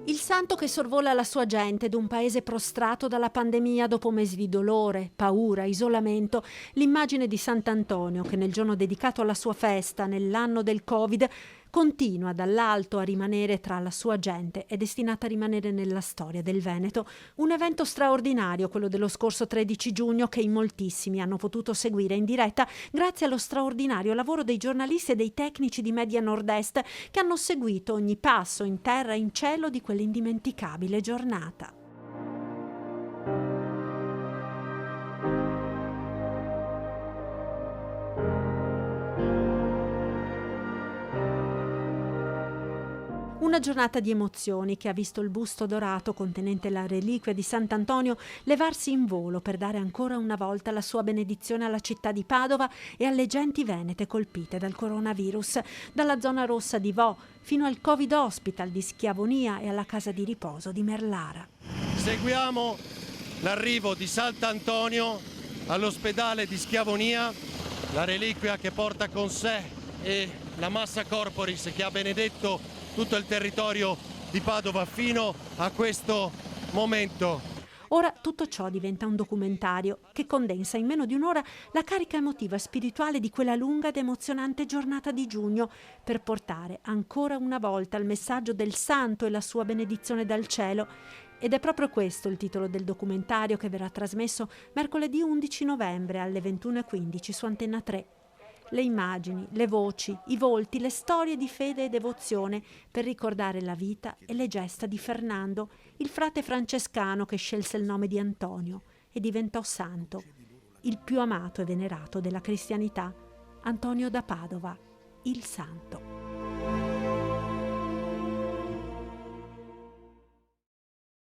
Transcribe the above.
Il santo che sorvola la sua gente d'un paese prostrato dalla pandemia dopo mesi di dolore, paura, isolamento, l'immagine di Sant'Antonio che nel giorno dedicato alla sua festa, nell'anno del Covid, continua dall'alto a rimanere tra la sua gente, è destinata a rimanere nella storia del Veneto. Un evento straordinario, quello dello scorso 13 giugno, che in moltissimi hanno potuto seguire in diretta grazie allo straordinario lavoro dei giornalisti e dei tecnici di Media Nord-Est che hanno seguito ogni passo in terra e in cielo di quell'indimenticabile giornata. Una giornata di emozioni che ha visto il busto dorato contenente la reliquia di Sant'Antonio levarsi in volo per dare ancora una volta la sua benedizione alla città di Padova e alle genti venete colpite dal coronavirus, dalla zona rossa di Vo fino al Covid Hospital di Schiavonia e alla casa di riposo di Merlara. Seguiamo l'arrivo di Sant'Antonio all'ospedale di Schiavonia, la reliquia che porta con sé e la massa corporis che ha benedetto tutto il territorio di Padova fino a questo momento. Ora tutto ciò diventa un documentario che condensa in meno di un'ora la carica emotiva e spirituale di quella lunga ed emozionante giornata di giugno per portare ancora una volta il messaggio del santo e la sua benedizione dal cielo. Ed è proprio questo il titolo del documentario che verrà trasmesso mercoledì 11 novembre alle 21:15 su Antenna 3. Le immagini, le voci, i volti, le storie di fede e devozione per ricordare la vita e le gesta di Fernando, il frate francescano che scelse il nome di Antonio e diventò santo, il più amato e venerato della cristianità, Antonio da Padova, il santo.